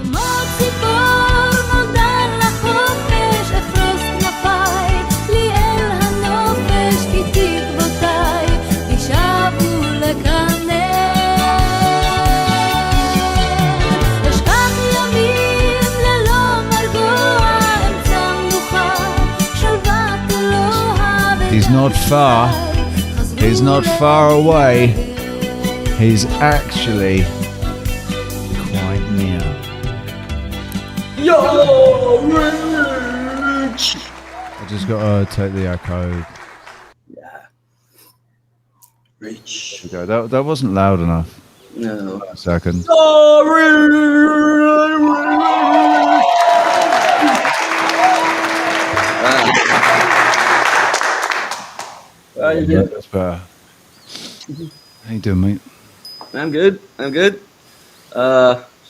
כמו ציפור נודע לחופש, אפרוס כנפיי, לי אל הנופש, כי תקוותיי ישבו לקנן. אשכח ימים ללא מרגוע, אמצע מנוחה, שלוות אלוהי. He's not far. He's not far away. He's actually quite near. Yo, Rich! I just got to take the echo. Yeah. Rich. Okay, that wasn't loud enough. No. A second. Sorry! How you doing? That's better. How you doing, mate? I'm good. I'm good.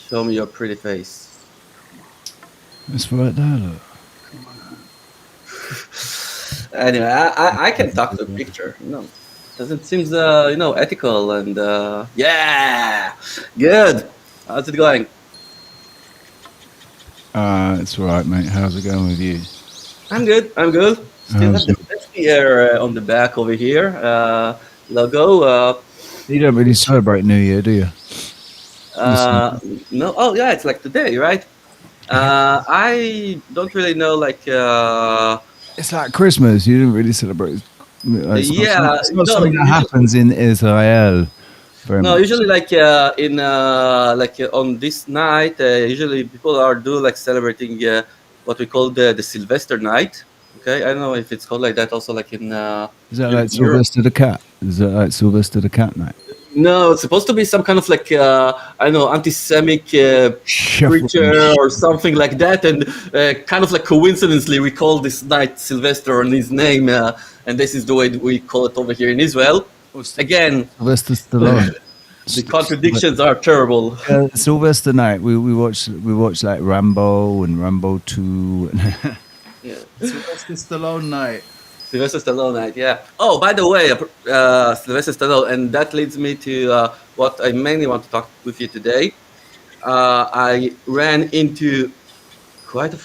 Show me your pretty face. It's right there, look. Anyway, I can talk to a picture. Doesn't seem ethical and yeah, good. How's it going? It's all right, mate. How's it going with you? I'm good. I'm good. Still have the bestie here on the back over here. Logo. You don't really celebrate New Year, do you? No. Oh yeah, it's like today, right? I don't really know. It's like Christmas. You didn't really celebrate. It's not something that happens in Israel. No, usually on this night, usually people are celebrating what we call the Sylvester night. Okay, I don't know if it's called like that. Also, like in is that like Sylvester the cat? Is that like Sylvester the cat night? No, it's supposed to be some kind of I don't know, anti-Semitic creature or something like that, and kind of like coincidentally we call this night Sylvester on his name, and this is the way we call it over here in Israel. Again, Sylvester Stallone. The contradictions are terrible. Sylvester night, we watched like Rambo and Rambo 2. Yeah. Sylvester Stallone night. Sylvester Stallone night, yeah. Oh, by the way, Sylvester Stallone, and that leads me to what I mainly want to talk with you today. I ran into quite a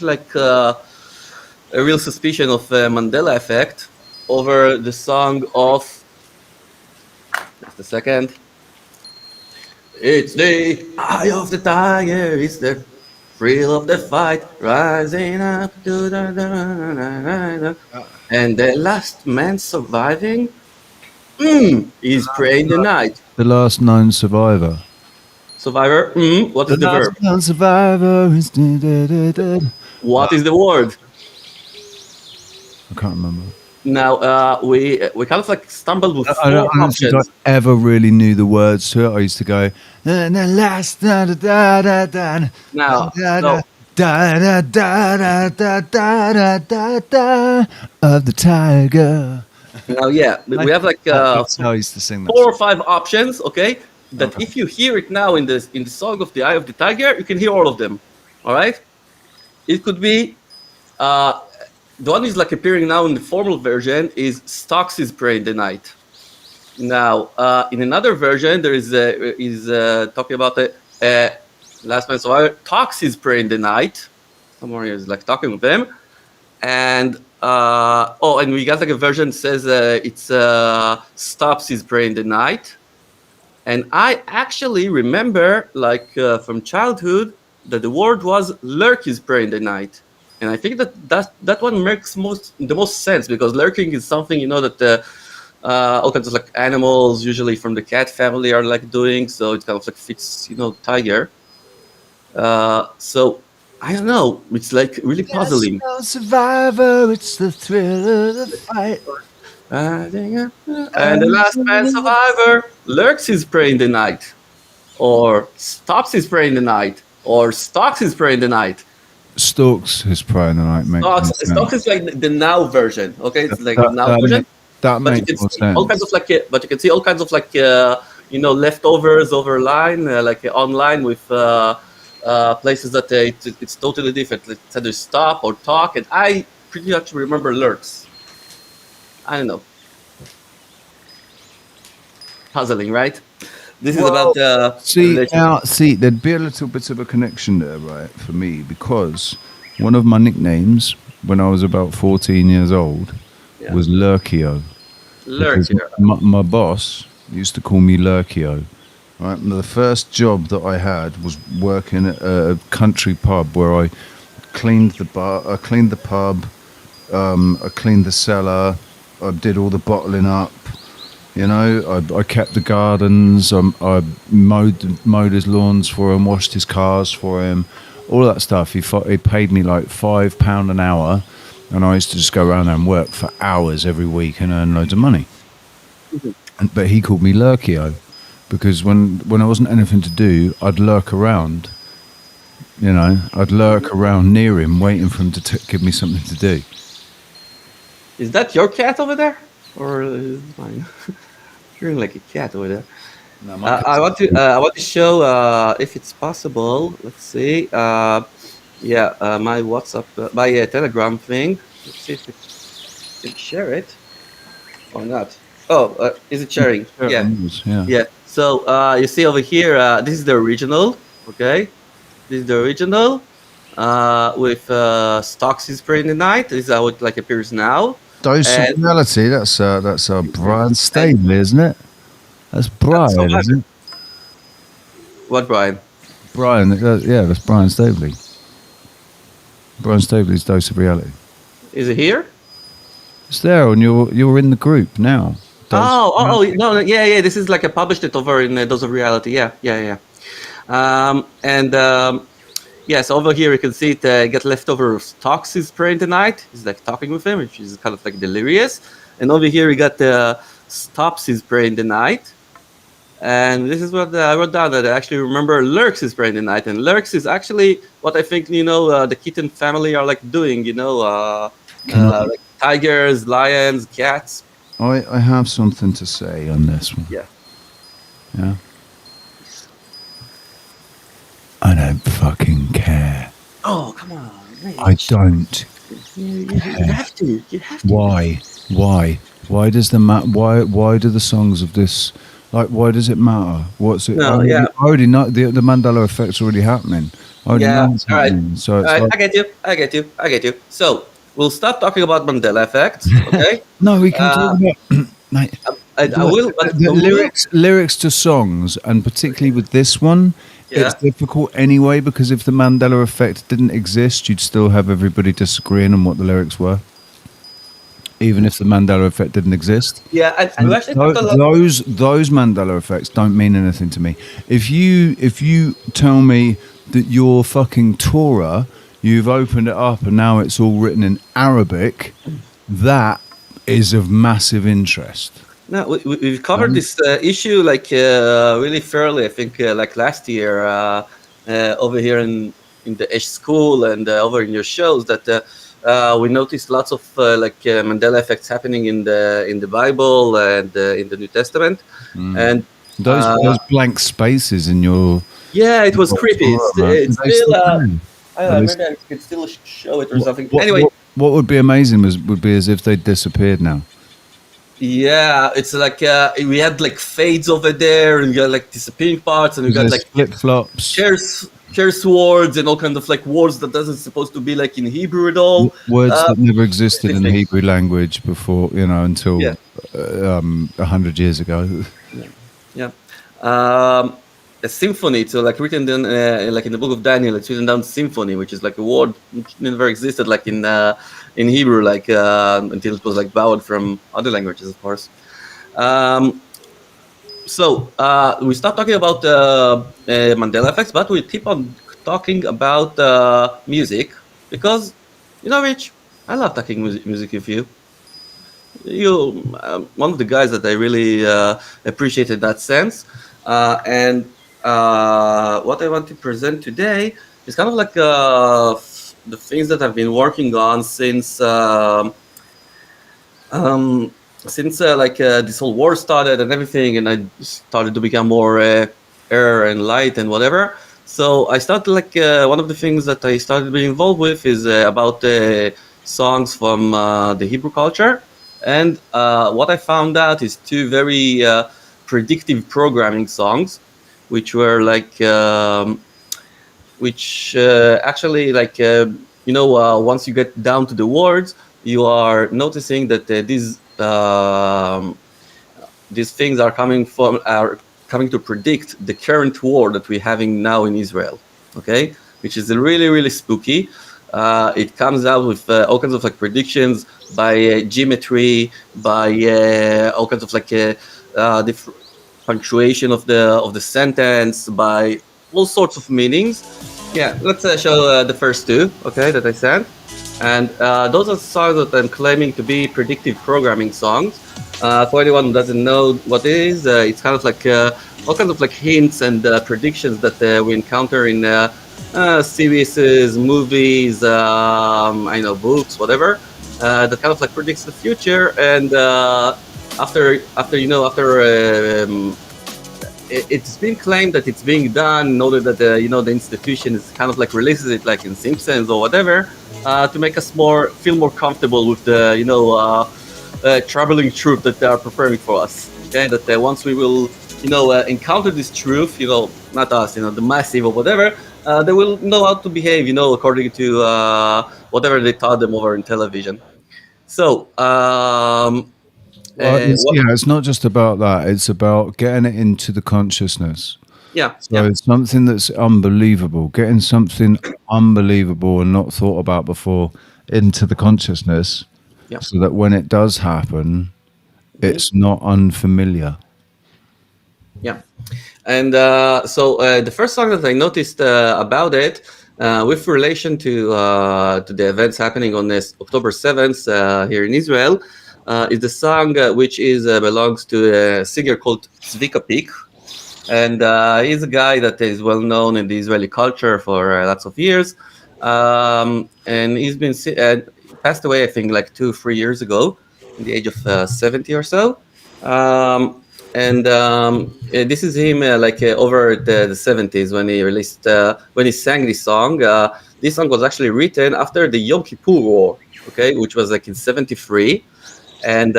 real suspicion of Mandela effect over the song of. Just a second. It's the eye of the tiger. It's the thrill of the fight, rising up to the. And the last man surviving is praying the night. The last known survivor. Survivor? What is the verb? The last known survivor is dead. What is the word? I can't remember. Now, we kind of stumbled with four options. I ever really knew the words to it. I used to go, and the last da-da-da-da-da. Now, no. Da-da-da-da-da-da-da-da of the tiger. Now, yeah, we have I used to sing that 4 or 5 options, okay? That if you hear it now in the song of the Eye of the Tiger, you can hear all of them, all right? It could be, the one is appearing now in the formal version is Stocks is Praying the Night. Now, in another version, there is talking about the last man survivor talks his prayer in the night. Someone is talking with them, and and we got a version that says it's stops his prayer in the night. And I actually remember from childhood that the word was lurk his prayer in the night, and I think that one makes the most sense because lurking is something that all kinds of animals, usually from the cat family, are doing. So it kind of fits tiger. So I don't know. It's really puzzling. No survivor, it's the thrill of the fight. And the last man survivor lurks his prey in the night, or stops his prey in the night, or stalks his prey in the night. Stalks his prey in the night, mate. Stalks is the now version. Okay, it's the now version. That makes more sense. All kinds of but you can see all kinds of leftovers over line, online with. Places that it's totally different. It's either stop or talk, and I pretty much remember lurks. I don't know. Puzzling, right? This is about see, there'd be a little bit of a connection there, right, for me, because one of my nicknames when I was about 14 years old was Lurkio. Lurkio. My boss used to call me Lurkio. Right, and the first job that I had was working at a country pub where I cleaned the bar, I cleaned the pub, I cleaned the cellar, I did all the bottling up. You know, I kept the gardens, I mowed his lawns for him, washed his cars for him, all that stuff. He paid me like £5 an hour, and I used to just go around there and work for hours every week and earn loads of money. Mm-hmm. But he called me Lurkio, because when there wasn't anything to do, I'd lurk around. You know, I'd lurk around near him, waiting for him to give me something to do. Is that your cat over there? Or is it mine? You're like a cat over there. No, I want to show if it's possible. Let's see. My WhatsApp, my Telegram thing. Let's see if it can share it or not. Oh, is it sharing? Yeah. So you see over here, this is the original. Okay, this is the original with Stocks is Spray in the Night. This is how it like appears now. Dose of Reality, that's Brian Staveley, isn't it? That's Brian, isn't it? What Brian? Brian, that's Brian Staveley. Brian Staveley's Dose of Reality. Is it here? It's there, and you're in the group now. No, this is like I published it over in Dose of Reality. Yeah. Yes, over here you can see it get leftover Stocks is Spray in the Night. He's like talking with him, which is kind of like delirious. And over here we got Stops is Spray in the Night. And this is what I wrote down, that I actually remember Lurks is Spray in the Night. And Lurks is actually what I think, the kitten family are like doing, like tigers, lions, cats. I have something to say on this one. Yeah. I don't fucking care. Oh, come on. Rich. I don't. You have to. Why? Why does why do the songs of this, like, why does it matter? What's it? I already know the Mandela effect's already happening. I already know it's happening. Right. So it's I get you. So we'll stop talking about Mandela effects, okay? No, we can talk about mate, I will, but the lyrics to songs, and particularly with this one, it's difficult anyway, because if the Mandela effect didn't exist, you'd still have everybody disagreeing on what the lyrics were, even if the Mandela effect didn't exist. Yeah, and actually those Mandela effects don't mean anything to me. If you tell me that your fucking Torah, you've opened it up and now it's all written in Arabic, that is of massive interest. No, we've covered this issue like really thoroughly. I think like last year over here in the Esh school and over in your shows, that we noticed lots of Mandela effects happening in the Bible and in the New Testament, and those blank spaces in your it was creepy. It's still maybe I could still show it or something. Anyway, what would be amazing would be as if they disappeared now. Yeah, it's like we had like fades over there, and you got like disappearing parts, and you got like flip flops, shares words, and all kind of like words that doesn't supposed to be like in Hebrew at all. Words that never existed in the Hebrew language before, until 100 years ago. A symphony, so like written down, like in the book of Daniel, it's written down symphony, which is like a word which never existed, like in Hebrew, like until it was like borrowed from other languages, of course. So we stopped talking about Mandela effects, but we keep on talking about music, because Rich, I love talking music with you. You're one of the guys that I really appreciate in that sense, and what I want to present today is kind of like the things that I've been working on since this whole war started and everything, and I started to become more air and light and whatever. So I started one of the things that I started being involved with is about songs from the Hebrew culture, and what I found out is two very predictive programming songs, which were like, actually like, once you get down to the words, you are noticing that these things are coming to predict the current war that we're having now in Israel, okay? Which is really, really spooky. It comes out with all kinds of like predictions by geometry, by all kinds of like the punctuation of the sentence, by all sorts of meanings. Yeah, let's show the first two, okay, that I said. And those are songs that I'm claiming to be predictive programming songs. For anyone who doesn't know what it is, it's kind of like all kinds of like hints and predictions that we encounter in series, movies, books, whatever, that kind of like predicts the future. And it's been claimed that it's being done in order that the institution is kind of like releases it like in Simpsons or whatever, to make us feel more comfortable with the troubling truth that they are preparing for us. Okay, that once we will encounter this truth, not us, the massive or whatever, they will know how to behave, according to whatever they taught them over in television. So, it's not just about that. It's about getting it into the consciousness. Yeah. So it's something that's unbelievable, getting something unbelievable and not thought about before into the consciousness, so that when it does happen, it's not unfamiliar. Yeah. And so the first song that I noticed about it, with relation to the events happening on this October 7th here in Israel, is the song which belongs to a singer called Zvika Pik. And he's a guy that is well known in the Israeli culture for lots of years. And he's been passed away, I think, like 2-3 years ago, in the age of 70 or so. And this is him over the 70s when he sang this song. This song was actually written after the Yom Kippur War, okay, which was like in 73. And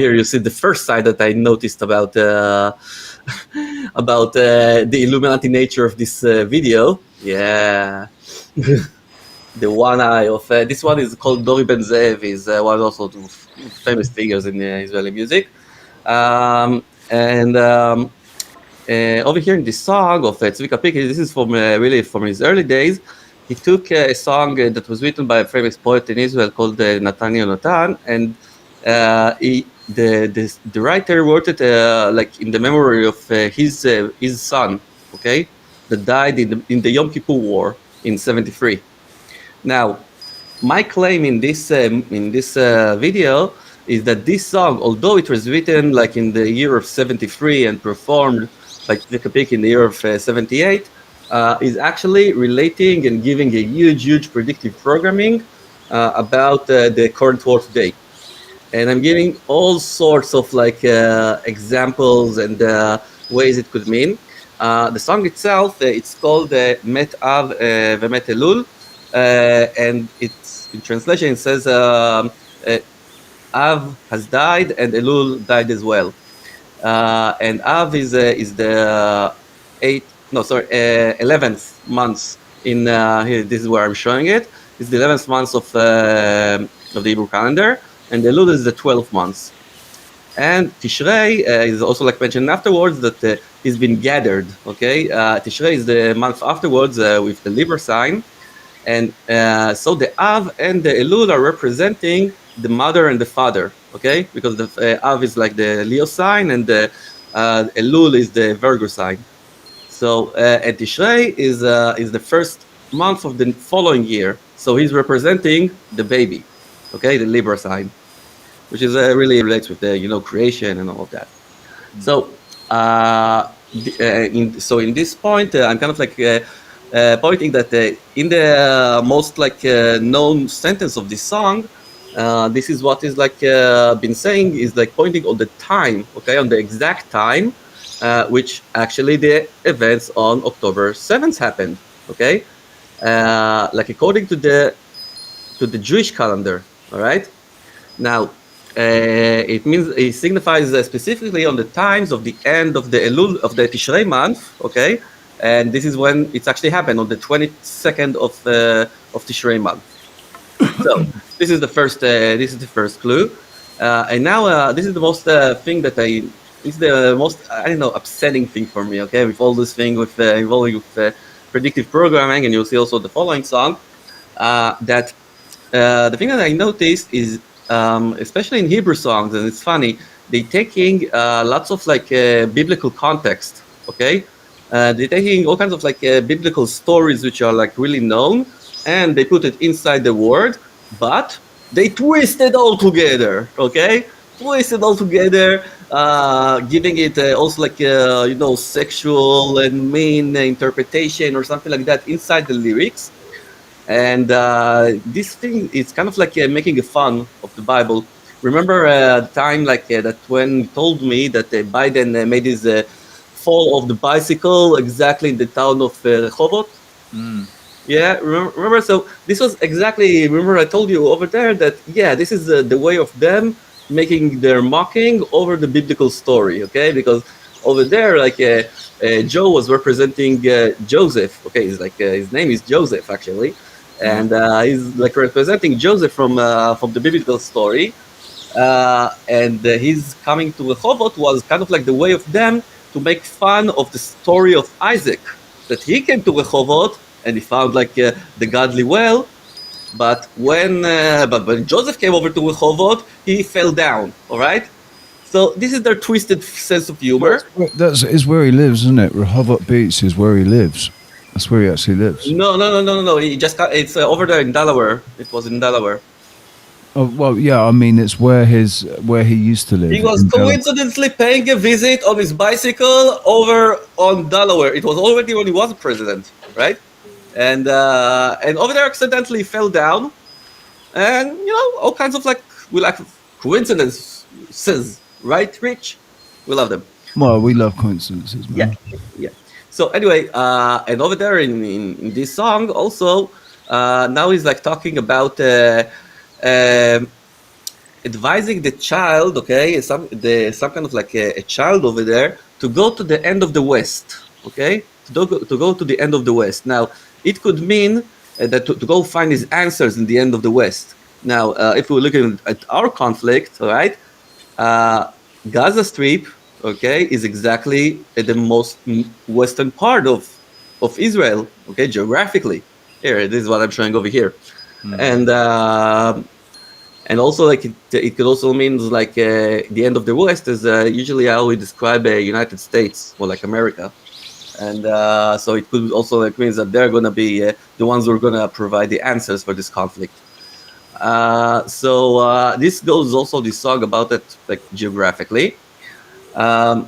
here you see the first side that I noticed about the Illuminati nature of this video. Yeah. The one eye of this one is called Dori Ben Zev. Is one also of famous figures in Israeli music. Over here in this song of Zvika Pik, this is really from his early days. He took a song that was written by a famous poet in Israel called Natan Yonatan, and the writer wrote it like in the memory of his son, okay, that died in the Yom Kippur War in 73. Now, my claim in this video is that this song, although it was written like in the year of 73 and performed by Zvika Pik in the year of 78, is actually relating and giving a huge predictive programming about the current war today. And I'm giving all sorts of like examples and ways it could mean. The song itself, it's called Met Av Vemet Elul, and it's in translation it says Av has died and Elul died as well. And Av is the 11th month in here. This is where I'm showing it. It's the 11th month of the Hebrew calendar, and Elul is the 12th month. And Tishrei is also like mentioned afterwards that he's been gathered. Okay, Tishrei is the month afterwards with the Libra sign, and so the Av and the Elul are representing the mother and the father. Okay, because the Av is like the Leo sign, and the Elul is the Virgo sign. So and Tishrei is the first month of the following year. So he's representing the baby. Okay, the Libra sign, which is really relates with the creation and all of that. So in this point, I'm kind of like pointing that in the most like known sentence of this song, this is what is like been saying is like pointing on the time, okay, on the exact time, which actually the events on October 7th happened, okay, like according to the Jewish calendar. All right. Now, it signifies specifically on the times of the end of the Elul of the Tishrei month, okay, and this is when it's actually happened on the 22nd of Tishrei month. So this is the first clue, and now this is the most thing that it's the most upsetting thing for me, okay, with all this thing with involving with predictive programming, and you'll see also the following song that the thing that I noticed is. Especially in Hebrew songs, and it's funny, they're taking lots of biblical context, okay? They're taking all kinds of biblical stories which are really known, and they put it inside the word, but they twist it all together, okay? Twist it all together, giving it also sexual and mean interpretation or something like that inside the lyrics. And this thing is kind of making a fun of the Bible. Remember the time that when you told me that Biden made his fall of the bicycle exactly in the town of Rehovot? Yeah, remember? So this was exactly, remember I told you over there that, yeah, this is the way of them making their mocking over the biblical story, okay? Because over there, Joe was representing Joseph, okay? He's his name is Joseph, actually. And he's representing Joseph from the biblical story, and his coming to Rehovot was kind of the way of them to make fun of the story of Isaac, that he came to Rehovot and he found the godly well, but when Joseph came over to Rehovot, he fell down. All right, so this is their twisted sense of humor. That is where he lives, isn't it? Rehovot Beach is where he lives. That's where he actually lives. No. He just it's over there in Delaware. It was in Delaware. Oh well, yeah. I mean, it's where he used to live. He was coincidentally paying a visit on his bicycle over on Delaware. It was already when he was president, right? And over there accidentally fell down, and all kinds of coincidences, right, Rich? We love them. Well, we love coincidences, man. Yeah. So anyway, and over there in this song also, now he's talking about advising the child, okay, some kind of a child over there to go to the end of the West, okay, to go to the end of the West. Now it could mean that to go find his answers in the end of the West. Now, if we're looking at our conflict, all right, Gaza Strip, okay, is exactly at the most western part of Israel, okay, geographically. Here, this is what I'm showing over here. And also it could also mean the end of the West is usually how we describe United States or America. And so it could also means that they're going to be the ones who are going to provide the answers for this conflict. So this goes also this song about it geographically. And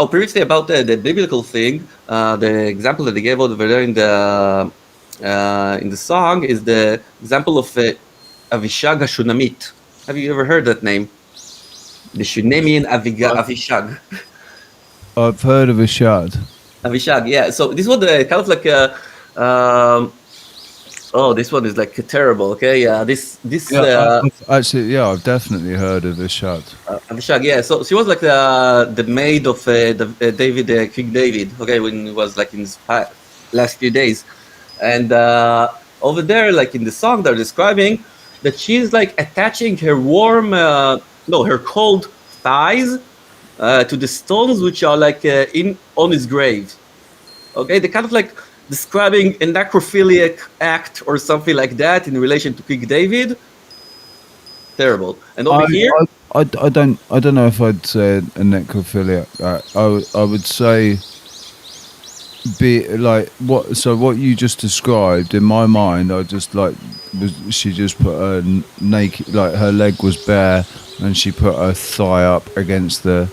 previously about the biblical thing, the example that they gave over there in the song is the example of Avishag HaShunamit. Have you ever heard that name? The Shunamian Avishag. I've heard of Avishag. Avishag, yeah. So this was kind of this one is terrible. Okay, this. Actually, I've definitely heard of Avishag. Avishag, yeah. So she was the maid of David, King David. Okay, when he was in his last few days, and over there, in the song, they're describing that she's attaching her her cold thighs to the stones which are on his grave. Okay, they kind of describing a necrophiliac act or something like that in relation to King David. Terrible. And over here, I don't know if I'd say a necrophiliac act. I would say what you just described in my mind. I just she just put her naked, her leg was bare, and she put her thigh up against the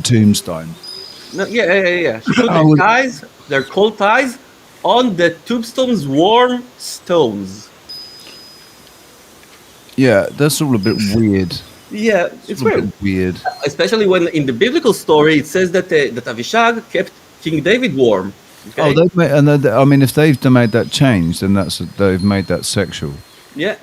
tombstone. No, yeah. She put the thighs, their cold thighs, on the tombstone's warm stones. Yeah, that's all a bit weird. Yeah, it's weird. Especially when in the biblical story it says that Avishag kept King David warm. Okay? Oh, they've made, and if they've made that change, then they've made that sexual. Yeah,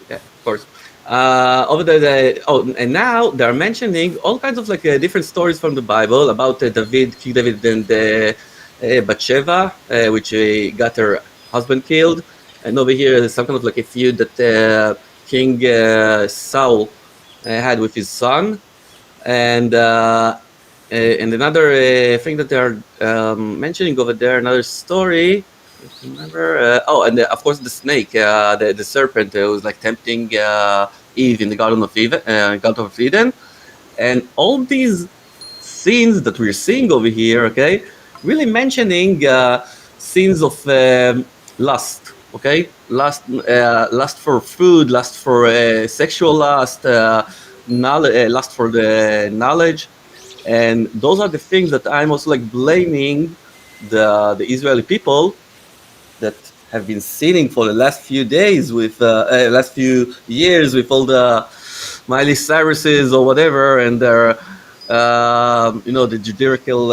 of course. Over there, and now they're mentioning all kinds of like different stories from the Bible about King David and Bathsheba, which got her husband killed. And over here, there's some kind of like a feud that King Saul had with his son. And another thing that they're mentioning over there, another story. I remember? And of course the snake, the serpent, was like tempting Eve in the Garden of Eden, and all these scenes that we're seeing over here, okay, really mentioning scenes of lust, okay, lust for food, lust for sexual lust, lust for the knowledge, and those are the things that I'm also like blaming the Israeli people that have been sinning for the last few days with last few years with all the Miley Cyruses or whatever, and their the judicial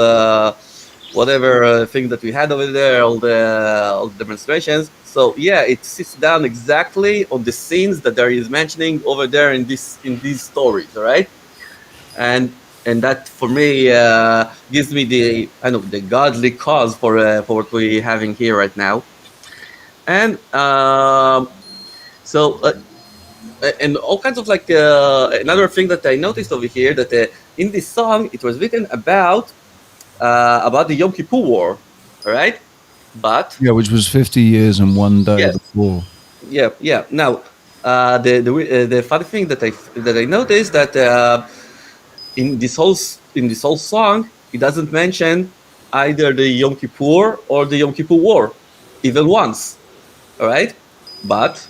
whatever thing that we had over there, all the demonstrations. So yeah, it sits down exactly on the scenes that there is mentioning over there in these stories, all right? And that for me gives me the godly cause for what we're having here right now. And and all kinds of like another thing that I noticed over here, that in this song it was written about the Yom Kippur War, all right? But which was 50 years and one day before. Yeah. Now the funny thing that I noticed that in this whole song it doesn't mention either the Yom Kippur or the Yom Kippur War, even once. All right, but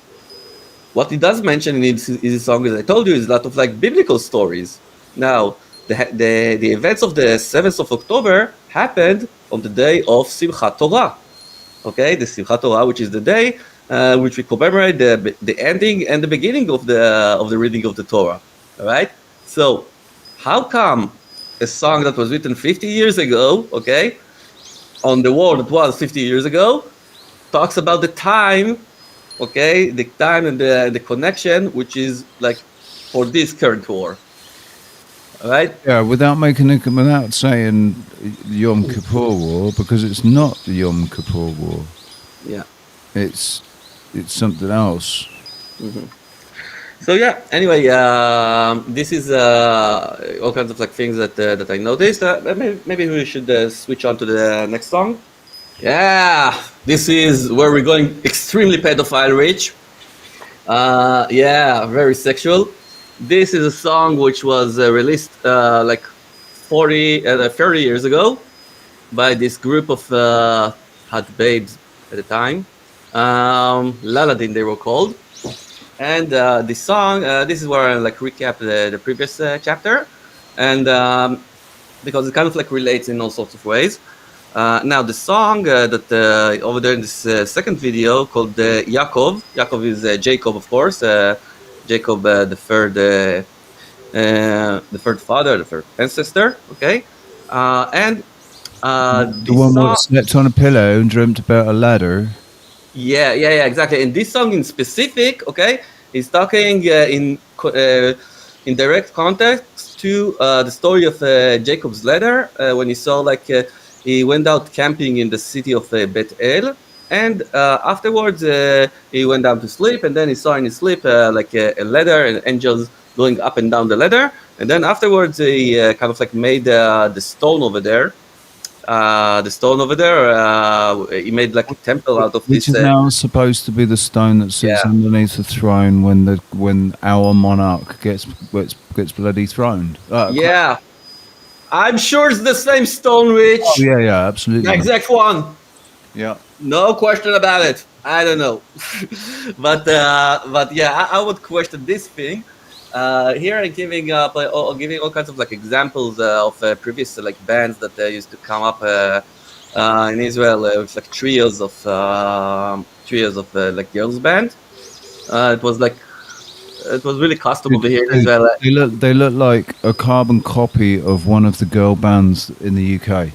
what it does mention in this song, as I told you, is a lot of like biblical stories. Now, the events of the 7th of October happened on the day of Simchat Torah. Okay, the Simchat Torah, which is the day which we commemorate the ending and the beginning of the reading of the Torah. All right, so how come a song that was written 50 years ago, okay, on the war that was 50 years ago, talks about the time, okay, the time and the connection, which is like for this current war, all right? Yeah, without saying Yom Kippur War, because it's not the Yom Kippur War. Yeah, it's something else. Mm-hmm. So yeah, anyway, this is all kinds of like things that I noticed. Maybe we should switch on to the next song. Yeah, this is where we're going extremely pedophile, Rich. Yeah, very sexual. This is a song which was released like 30 years ago by this group of hot babes at the time. Laladin, they were called. And this song, this is where I like recap the previous chapter, and because it kind of like relates in all sorts of ways. Now the song that over there in this second video called Yaakov. Yaakov is Jacob, of course. Jacob, the third father, the third ancestor. Okay, and the one that slept on a pillow and dreamt about a ladder. Yeah, exactly. And this song in specific, okay, is talking in direct context to the story of Jacob's ladder when he saw like. He went out camping in the city of Bet El, and afterwards he went down to sleep, and then he saw in his sleep like a ladder and angels going up and down the ladder, and then afterwards he kind of like made the stone over there. He made like a temple out of this. Which is now supposed to be the stone that sits underneath the throne when our monarch gets bloody throned. Yeah. I'm sure it's the same stone, Rich. Oh, yeah, absolutely. The exact one. Yeah. No question about it. I don't know. but yeah, I would question this thing. Here I'm giving all kinds of like examples of previous like bands that used to come up in Israel with like trios of like girls band. It was really custom over here in Israel. They look like a carbon copy of one of the girl bands in the UK.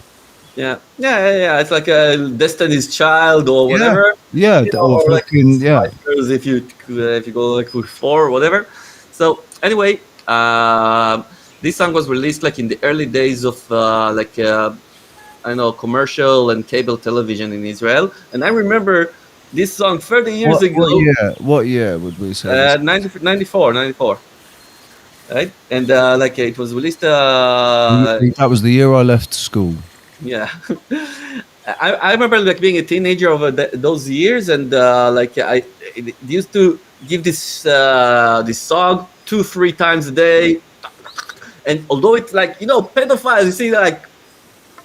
Yeah. It's like a Destiny's Child or whatever. Yeah, or fucking like if you go like with 4 or whatever. So anyway, this song was released like in the early days of I don't know, commercial and cable television in Israel, and I remember this song 30 years ago. What year would we say? 94, right? And like it was released. That was the year I left school. Yeah, I remember like being a teenager over those years, and like it used to give this song 2-3 times a day, and although it's like, you know, pedophiles, you see like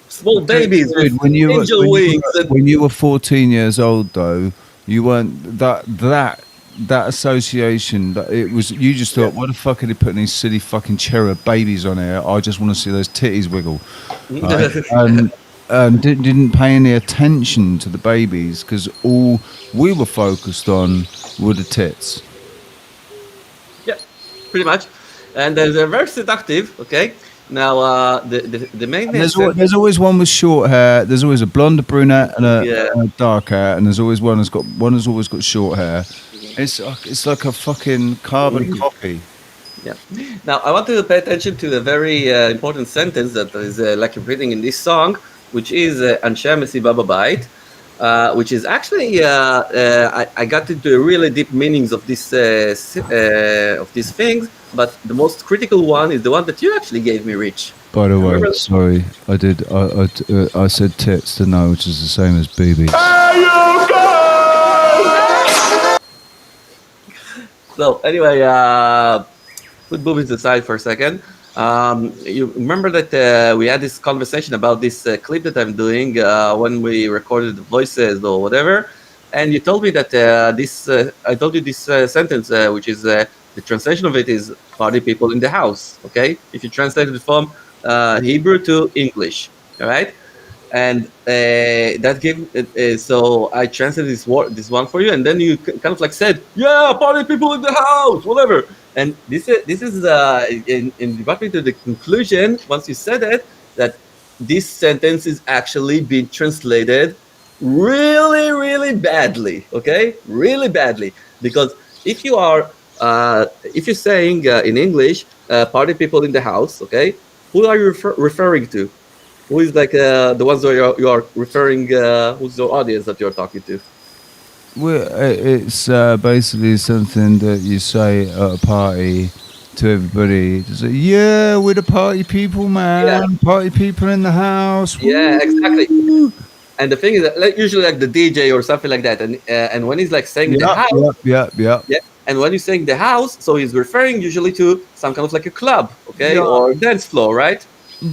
small babies with angel wings. When you were 14 years old, though, you weren't that association. That it was, you just thought, what the fuck are they putting these silly fucking cherub babies on here? I just want to see those titties wiggle. Right? Didn't pay any attention to the babies because all we were focused on were the tits. Yeah, pretty much, and they're very seductive. Okay. Now, the main. There's always one with short hair. There's always a blonde, a brunette, and a dark hair, and there's always one who's always got short hair. It's like a fucking carbon copy. Yeah. Now, I want to pay attention to a very important sentence that is like reading in this song, which is "Anshe mesiba babayit," which is actually I got into really deep meanings of these things. But the most critical one is the one that you actually gave me, Rich. By the way, sorry, I did. I said tits, didn't I? Which is the same as boobies. So anyway, put boobies aside for a second. You remember that we had this conversation about this clip that I'm doing when we recorded the voices or whatever, and you told me that I told you this sentence, which is. The translation of it is party people in the house, okay? If you translate it from Hebrew to English, all right? And that gave, so I translated this one for you, and then you kind of like said, yeah, party people in the house, whatever. And this is and you brought me to the conclusion, once you said it, that this sentence is actually being translated really, really badly, okay? Really badly. Because if you're saying in English, party people in the house, okay, who are you referring to? Who is like the ones that you are referring? Who's your audience that you're talking to? Well, it's basically something that you say at a party to everybody. Just say, yeah, we're the party people, man. Yeah. Party people in the house. Woo! Yeah, exactly. And the thing is that usually like the DJ or something like that, and when he's like saying the house, yeah. And when you're saying the house, so he's referring usually to some kind of like a club, okay, or dance floor, right?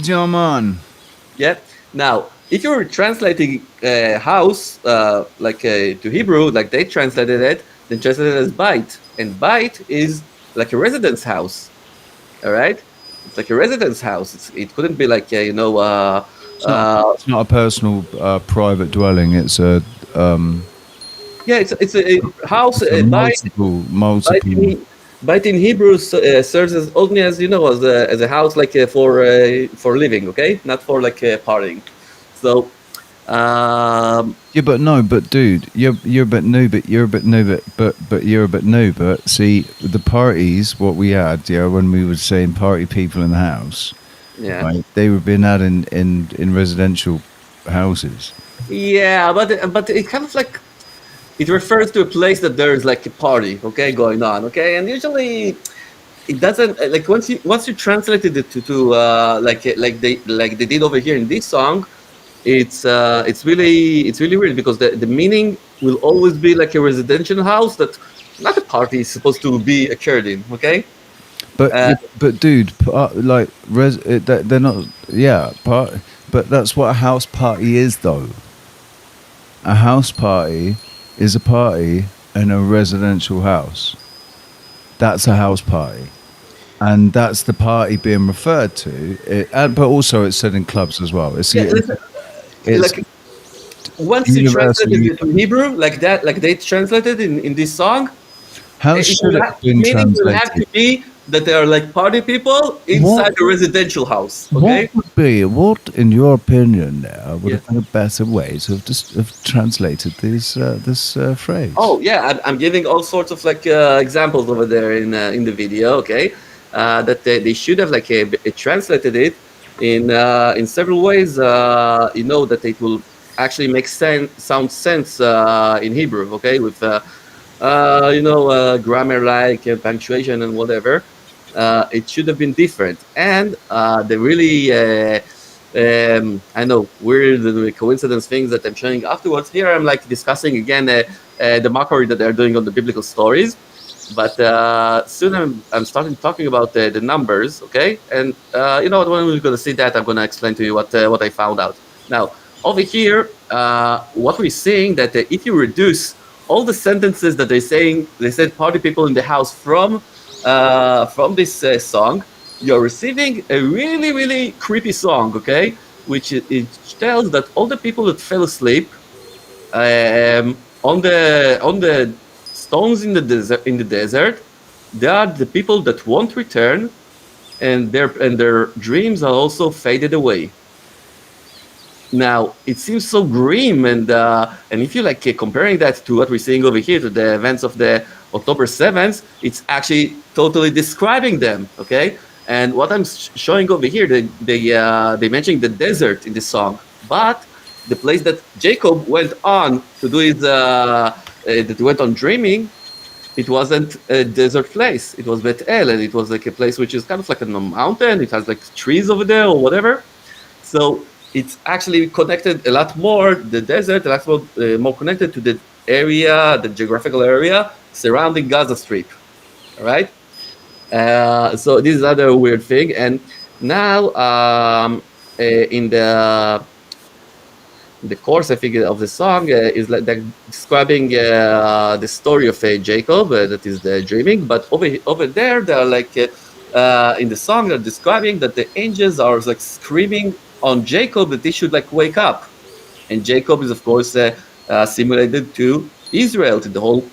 Come on. Yeah. Now, if you're translating house to Hebrew, like they translated it, then translated it as bait, and bait is like a residence house, all right? It's like a residence house. It couldn't be like it's not a personal, private dwelling. It's a. Yeah, it's a house. Multiple. Bait in Hebrew serves as only as as a house like for living, okay, not for like partying. So. Yeah, but dude, you're a bit new, but see the parties what we had, when we were saying party people in the house, right, they were being had in residential houses. Yeah, but it kind of like. It refers to a place that there is like a party, okay, going on, okay, and usually it doesn't like once you translated it to like they did over here in this song, it's really weird because the meaning will always be like a residential house that not a party is supposed to be occurred in, okay. But dude, they're not, but that's what a house party is, though. A house party is a party in a residential house. That's a house party. And that's the party being referred to. But also it's said in clubs as well. It's like, once you translate it in Hebrew, like that, like they translated in this song, how should it have been translated? It will have to be that they are like party people inside a residential house. Okay. What in your opinion now would Yeah. have been a better way to have translated this phrase? Oh yeah, I'm giving all sorts of like examples over there in the video. Okay, that they should have like translated it in several ways. That it will actually make sound sense in Hebrew. Okay, with grammar like punctuation and whatever. It should have been different, and the really I know weird the coincidence things that I'm showing afterwards. Here I'm like discussing again the mockery that they're doing on the biblical stories, but soon I'm starting talking about the numbers, okay? And when we're going to see that, I'm going to explain to you what I found out. Now over here, what we're seeing that if you reduce all the sentences that they said party people in the house from this song, you're receiving a really, really creepy song, okay? Which it tells that all the people that fell asleep on the stones in the desert, they are the people that won't return, and their dreams are also faded away. Now it seems so grim, and if you like comparing that to what we're seeing over here, to the events of the October 7th, it's actually totally describing them, okay? And what I'm showing over here, they mentioned the desert in the song, but the place that Jacob went on to do his that he went on dreaming, it wasn't a desert place. It was Bethel, and it was like a place which is kind of like a mountain. It has like trees over there or whatever. So it's actually connected a lot more, the desert, a lot more connected to the area, the geographical area surrounding Gaza Strip. All right. So this is another weird thing. And now in the chorus, I think, of the song is like they're describing the story of Jacob, that is the dreaming. But over there, they're like in the song, they're describing that the angels are like screaming on Jacob that he should like wake up. And Jacob is of course simulated to Israel, to the whole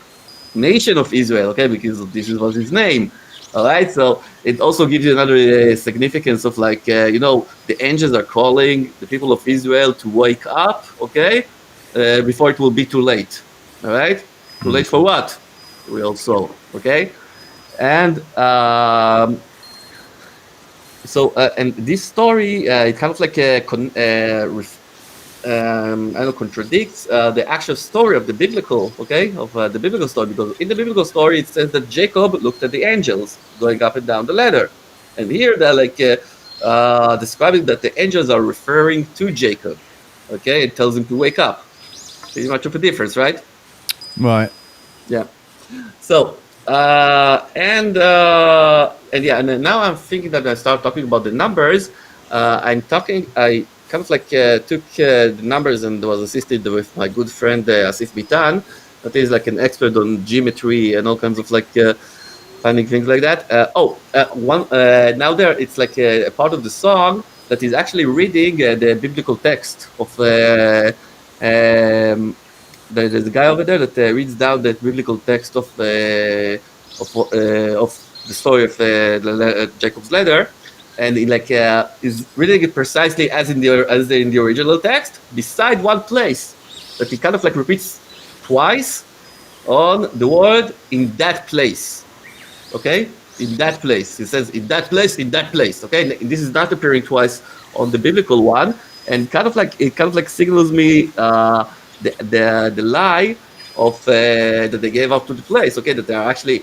nation of Israel, okay, because this was his name. All right, so it also gives you another significance of like the angels are calling the people of Israel to wake up, okay, before it will be too late. All right, too late for what? Real soul, okay, and and this story it kind of like contradicts the actual story of the biblical, the biblical story, because in the biblical story it says that Jacob looked at the angels going up and down the ladder, and here they're like describing that the angels are referring to Jacob, okay, it tells him to wake up. Pretty much of a difference, right? Right. Yeah. So and then now I'm thinking that I start talking about the numbers. I kind of like took the numbers and was assisted with my good friend Asif Bitan, that is like an expert on geometry and all kinds of like finding things like that. Now there it's like a part of the song that is actually reading the biblical text of there's a guy over there that reads down the biblical text of the story of Jacob's letter. And he like is reading it precisely as in the original text, beside one place that he kind of like repeats twice on the word "in that place." Okay, in that place. He says "in that place," "in that place." Okay, and this is not appearing twice on the biblical one, and kind of like signals me the lie of that they gave up to the place. Okay, that they are actually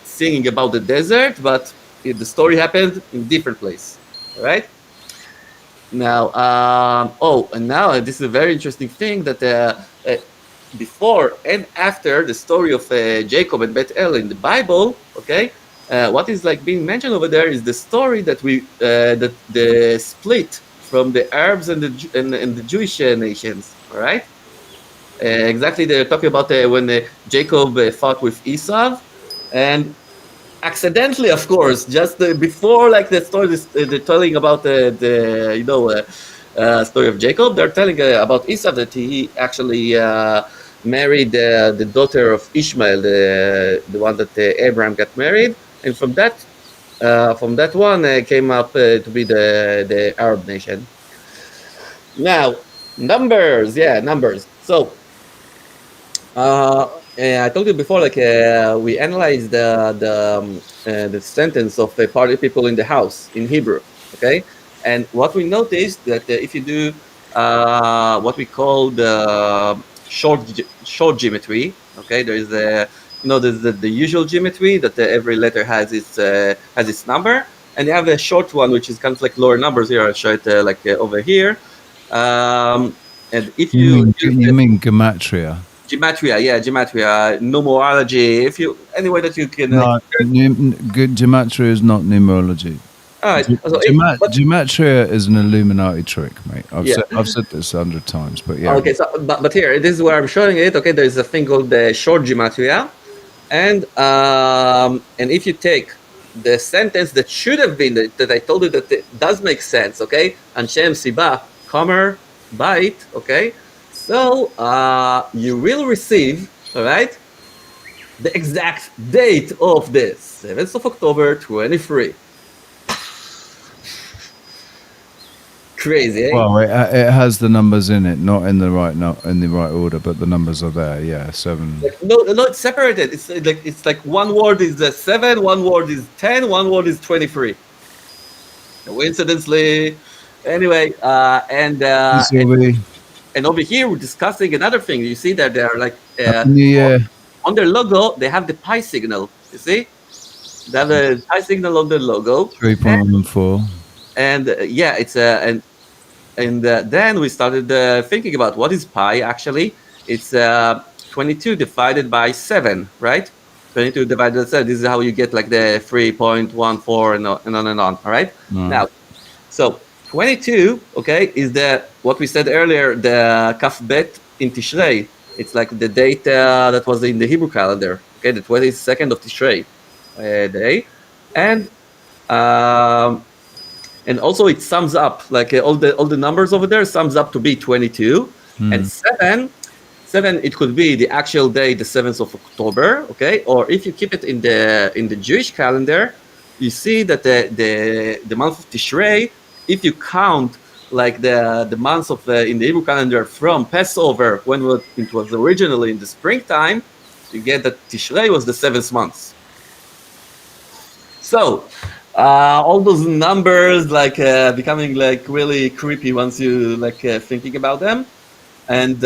singing about the desert, but the story happened in different place. All right. Now, and now this is a very interesting thing that before and after the story of Jacob and Bethel in the Bible, okay, what is like being mentioned over there is the story that that the split from the Arabs and the Jewish nations. All right. Exactly, they're talking about when Jacob fought with Esau, and accidentally, of course, just before like the story they're telling about the story of Jacob, they're telling about Esau that he actually married the daughter of Ishmael, the one that Abraham got married, and from that from that one came up to be the Arab nation. Now, numbers. So, I told you before, like we analyzed the sentence of party people in the house in Hebrew, okay? And what we noticed that if you do what we call the short geometry, okay, there is there's the usual geometry that every letter has its number, and you have a short one which is kind of like lower numbers. Here I'll show it over here. And if you mean gematria? Gematria, numerology. If you any way that you can. No, gematria is not numerology. All right. Gematria is an Illuminati trick, mate. I've said this 100 times, but yeah. Okay, so but here, this is where I'm showing it. Okay, there is a thing called the short gematria, and if you take the sentence that should have been that I told you that it does make sense. Okay, Anshem Siba Kamer Bait. Okay, so you will receive, all right, the exact date of this 7th of October 23. Crazy, eh? Well, it has the numbers in it, not in the right order, but the numbers are there. Yeah, 7. No, it's separated. It's like one word is 7, one word is 10, one word is 23. Coincidentally, anyway, and over here we're discussing another thing. You see that they're like on their logo they have the pi signal. You see, they have the pi signal on their logo. 3.14. And it's and then we started thinking about what is pi actually. It's 22 divided by 7, right? 22 divided by 7. This is how you get like the 3.14 and on and on. All right. Now, so 22, okay, is what we said earlier, the kaf bet in Tishrei. It's like the date that was in the Hebrew calendar. Okay, the 22nd of Tishrei day, and also it sums up like all the numbers over there sums up to be 22, and 7 it could be the actual day, the 7th of October, okay, or if you keep it in the Jewish calendar, you see that the month of Tishrei, if you count like the months of in the Hebrew calendar from Passover when it was originally in the springtime, you get that Tishrei was the 7th month. So all those numbers like becoming like really creepy once you like thinking about them, and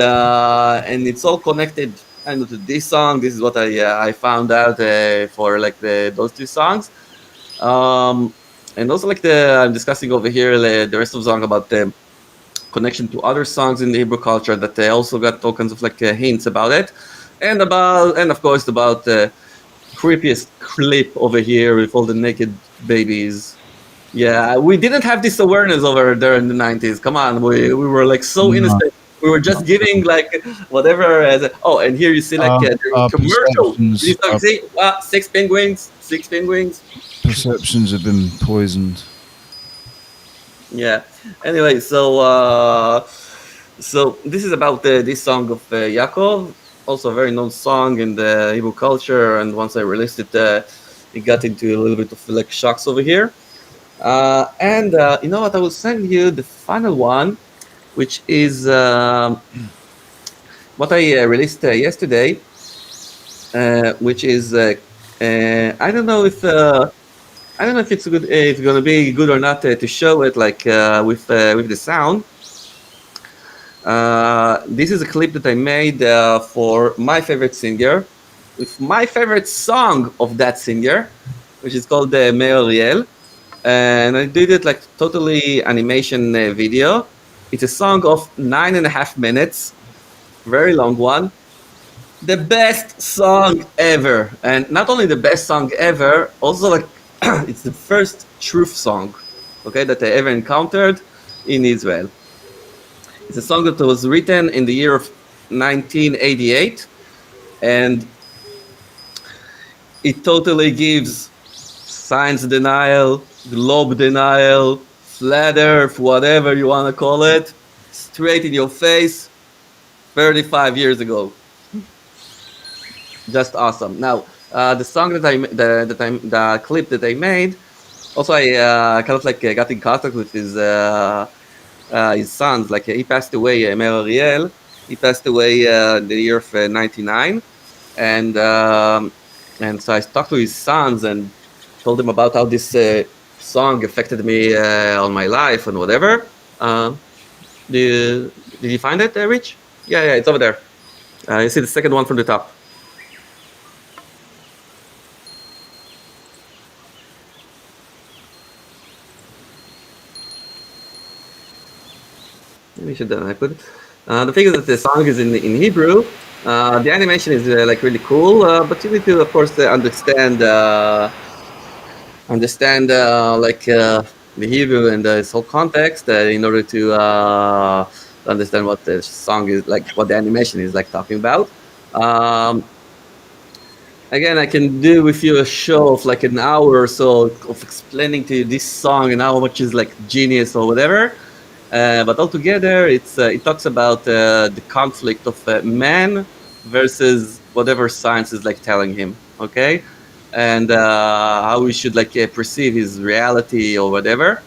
it's all connected kind of to this song. This is what I found out for like those two songs, and also like I'm discussing over here the rest of the song about the connection to other songs in the Hebrew culture that they also got all kinds of like hints about it, and of course about the creepiest clip over here with all the naked babies. Yeah, we didn't have this awareness over there in the 90s. Come on, we were like so innocent. We were just giving like whatever. And here you see like commercials. You see 6 penguins. Perceptions have been poisoned. Yeah. Anyway, so this is about this song of Yaakov. Also a very known song in the Hebrew culture, and once I released it, it got into a little bit of like shocks over here. And you know what? I will send you the final one, which is what I released yesterday, which is I don't know if it's good, if it's gonna be good or not to show it like with the sound. This is a clip that I made for my favorite singer, with my favorite song of that singer, which is called Meir Ariel. And I did it like totally animation video. It's a song of 9.5 minutes, very long one. The best song ever. And not only the best song ever, also like it's the first truth song, okay, that I ever encountered in Israel. It's a song that was written in the year of 1988, and it totally gives science denial, globe denial, flat earth, whatever you want to call it, straight in your face 35 years ago. Just awesome. Now, the song the clip that I made Also, I kind of like got in contact with his sons. Like he passed away, Mer Ariel. He passed away in the year of '99, and so I talked to his sons and told them about how this song affected me on my life and whatever. Did you find it, Rich? Yeah, it's over there. You see the second one from the top. Maybe should I put it? The thing is that the song is in Hebrew. The animation is like really cool, but you need to, of course, understand like the Hebrew and its whole context in order to understand what the song is like, what the animation is like talking about. Again, I can do with you a show of like an hour or so of explaining to you this song and how much is like genius or whatever. But altogether, it talks about the conflict of man versus whatever science is like telling him, okay, and how we should like perceive his reality or whatever.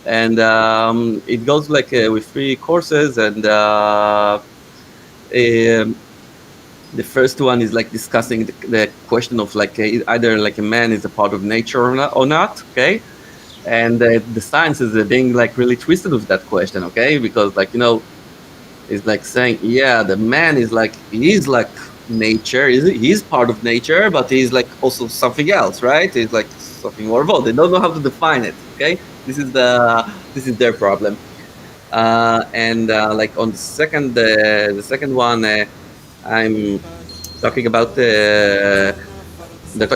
And it goes like with 3 courses, and the first one is like discussing the question of like either like a man is a part of nature or not, okay. And the science is being like really twisted with that question, okay? Because like, you know, it's like saying, yeah, the man is like, he's like nature, he's part of nature, but he's like also something else, right? He's like something more involved. They don't know how to define it, okay? This is their problem. And like on the second one, I'm talking about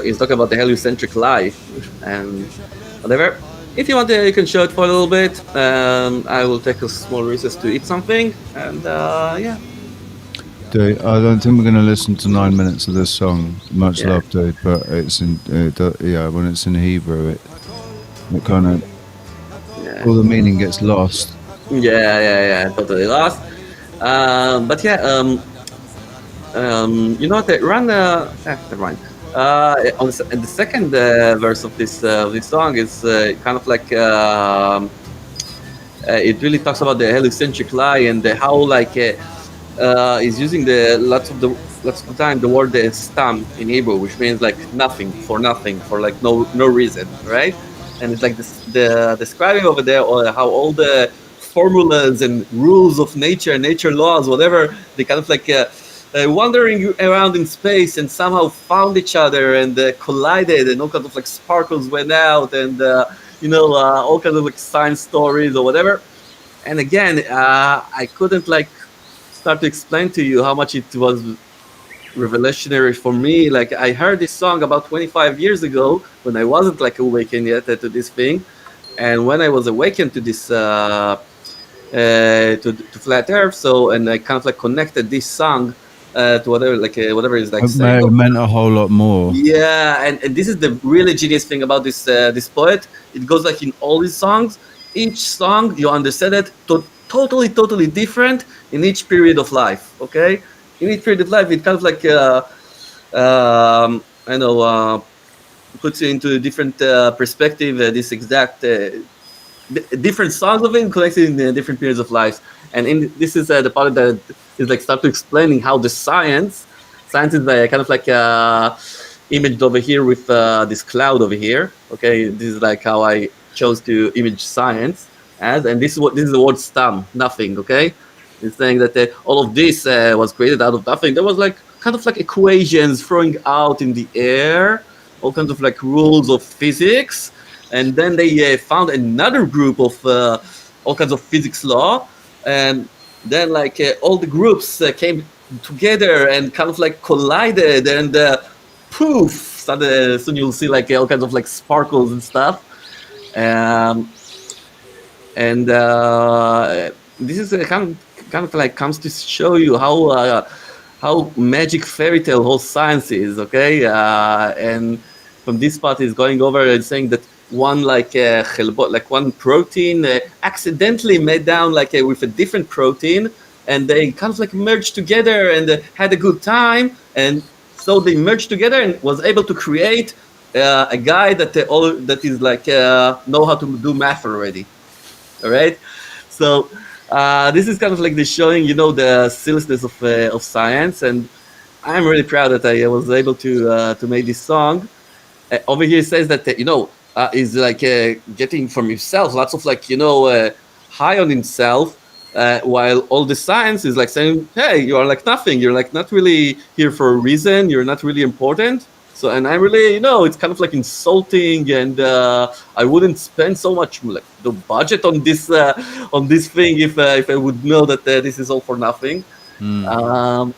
he's talking about the heliocentric life and whatever. If you want, you can show it for a little bit. I will take a small recess to eat something, and yeah. Dude, I don't think we're going to listen to 9 minutes of this song. Much love, dude, but it's in when it's in Hebrew, it kind of all the meaning gets lost. Yeah, totally lost. But yeah, you know what? Run. Never mind. On the second verse of this song is kind of like it really talks about the heliocentric lie and how like is using lots of the time the word stam in Hebrew, which means like nothing, for like no reason, right? And it's like describing over there how all the formulas and rules of nature laws, whatever, they kind of like wandering around in space and somehow found each other and collided, and all kinds of like sparkles went out, and all kinds of like science stories or whatever. And again, I couldn't like start to explain to you how much it was revolutionary for me. Like I heard this song about 25 years ago when I wasn't like awakened yet to this thing, and when I was awakened to this to flat Earth, and I kind of like connected this song to whatever is like it meant a whole lot more. Yeah, and this is the really genius thing about this poet. It goes like in all his songs. Each song you understand it totally different in each period of life. Okay, in each period of life, it kind of like puts you into a different perspective. This exact different songs of it collected in different periods of life. And this is the part that is like start to explaining how the science is kind of like imaged over here with this cloud over here. Okay, this is like how I chose to image science as, and this is the word stam, nothing. Okay, it's saying that all of this was created out of nothing. There was like kind of like equations throwing out in the air, all kinds of like rules of physics, and then they found another group of all kinds of physics law, and then like all the groups came together and kind of like collided, and poof, soon you'll see like all kinds of like sparkles and stuff. This is kind of like comes to show you how magic fairy tale whole science is, okay? And from this part is going over and saying that one one protein accidentally made down with a different protein, and they kind of like merged together and had a good time, and so they merged together and was able to create a guy that is like know how to do math already. All right, so this is kind of like the showing, the seriousness of science, and I'm really proud that I was able to make this song. Over here it says that is like getting from himself lots of like high on himself, while all the science is like saying, hey, you are like nothing, you're like not really here for a reason, you're not really important. So, and I really, it's kind of like insulting, and I wouldn't spend so much like the budget on this thing if I would know that this is all for nothing. And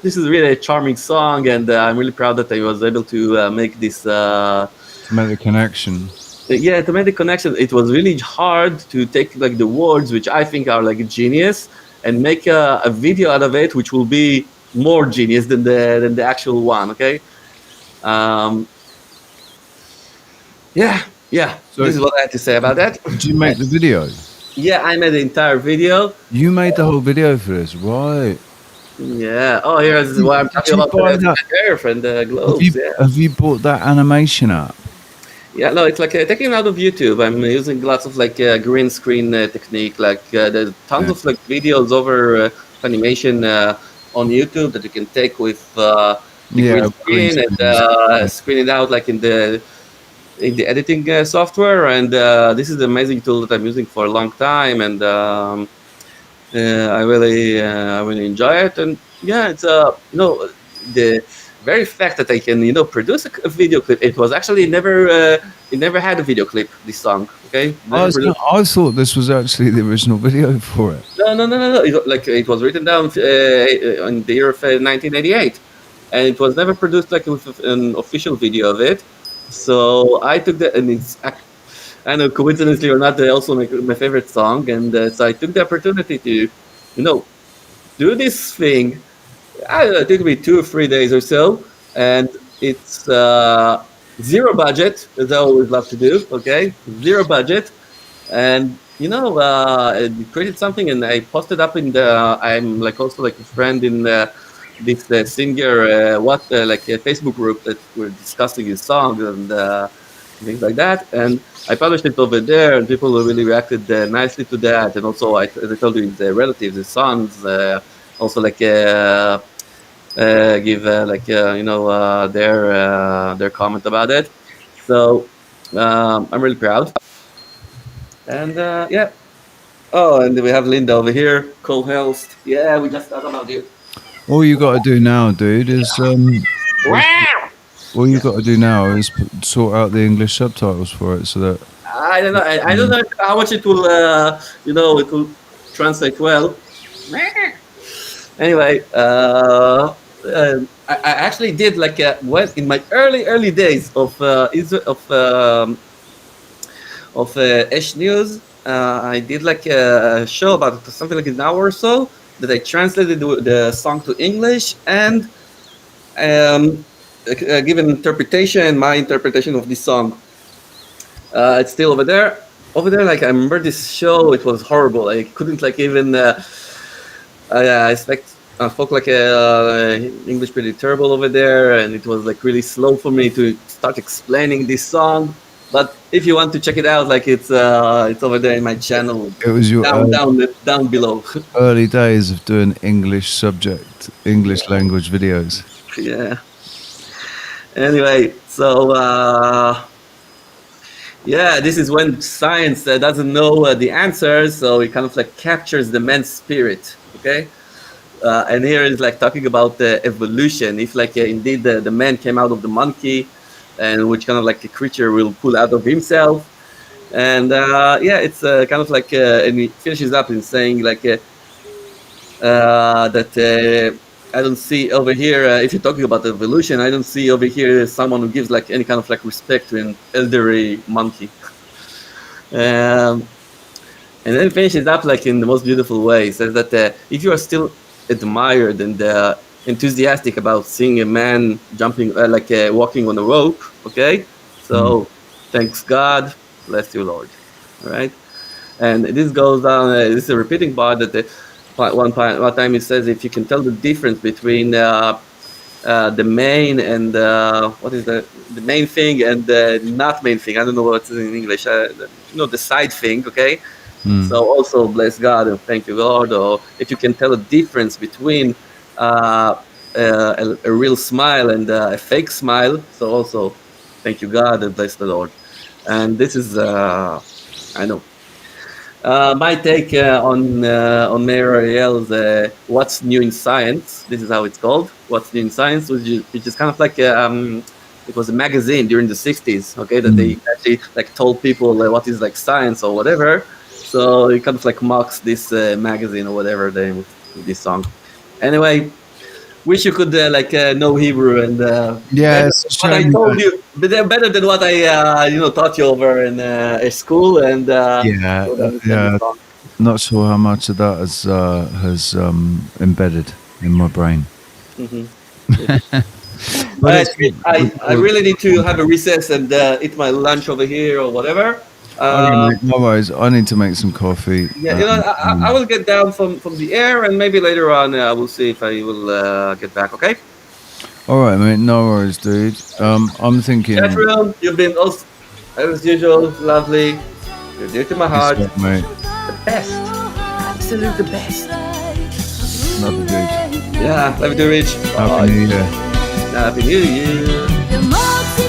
this is really a charming song, and I'm really proud that I was able to make this. To make the connection. Yeah, to make the connection, it was really hard to take like the words, which I think are like genius, and make a video out of it, which will be more genius than the actual one. Okay. Yeah. So this is what I had to say about that. Did you make the video? Yeah, I made the entire video. You made the whole video for this, right? Yeah. Oh, here's what I'm talking about. My girlfriend, globes. Have you bought that animation app? Yeah, no, it's like taken out of YouTube. I'm using lots of like green screen technique. Like there's tons of like videos over animation on YouTube that you can take with green screen and screen it out like in the editing software. And this is the amazing tool that I'm using for a long time, and I really enjoy it. And yeah, it's the very fact that I can produce a video clip. It was actually it never had a video clip, this song. Okay, I thought this was actually the original video for it. No. It was written down in the year of 1988, and it was never produced like with an official video of it. So I took that, and I know, coincidentally or not, also my favorite song, and so I took the opportunity to do this thing. I don't know, it took me 2 or 3 days or so, and it's zero budget, as I always love to do. Okay, zero budget, and I created something, and I posted up in I'm like also like a friend in this singer like a Facebook group that we're discussing his songs and things like that, and I published it over there, and people really reacted nicely to that. And also, as I told you, his relatives, his sons, also like give their comment about it. So I'm really proud. And yeah. Oh, and we have Linda over here, co-host. Yeah, we just talked about you. All you got to do now, dude, is all you got to do now is sort out the English subtitles for it, so that I don't know. I don't know how much it will, it will translate well. Anyway, I actually did like in my early days of Ash News. I did like a show about something like an hour or so that I translated the song to English and give an interpretation, my interpretation of this song. It's still over there. Like I remember this show, it was horrible. I couldn't like even. I spoke like English pretty terrible over there, and it was like really slow for me to start explaining this song. But if you want to check it out, like it's over there in my channel. It was your down below. Early days of doing English language videos. Yeah. Anyway, so yeah, this is when science doesn't know the answers, so it kind of like captures the man's spirit. Okay. And here is like talking about evolution. If like indeed the man came out of the monkey, and which kind of like a creature will pull out of himself, and yeah, it's kind of like and he finishes up in saying like that I don't see over here if you're talking about evolution, I don't see over here someone who gives like any kind of like respect to an elderly monkey. And then finishes up like in the most beautiful way. He says that if you are still admired and enthusiastic about seeing a man jumping, walking on a rope, okay? So, thanks God, bless you, Lord, all right? And this goes on, this is a repeating part that one time it says, if you can tell the difference between the main and what is the main thing and the not main thing. I don't know what's in English. The side thing. Okay. So also bless God and thank you Lord. Or if you can tell a difference between a real smile and a fake smile. So also thank you God and bless the Lord. And this is I know. My take on Mayor Ariel's What's New in Science. This is how it's called. What's New in Science, which is kind of like it was a magazine during the 60s, okay, that they actually like told people what is like science or whatever. So it kind of like mocks this magazine or whatever with this song. Anyway, wish you could know Hebrew and what I told you, but they're better than what I taught you over in school and not sure how much of that has embedded in my brain. Mm-hmm. But I really need to have a recess and eat my lunch over here or whatever. No worries. I need to make some coffee. Yeah, I will get down from the air and maybe later on I will see if I will get back. Okay. All right, mate. No worries, dude. I'm thinking. Catherine, you've been also, as usual, lovely. You're dear to my heart. Up, mate. The best. Absolute the best. Love you, dude. Yeah, love you, Rich. Happy New Year. Happy New Year.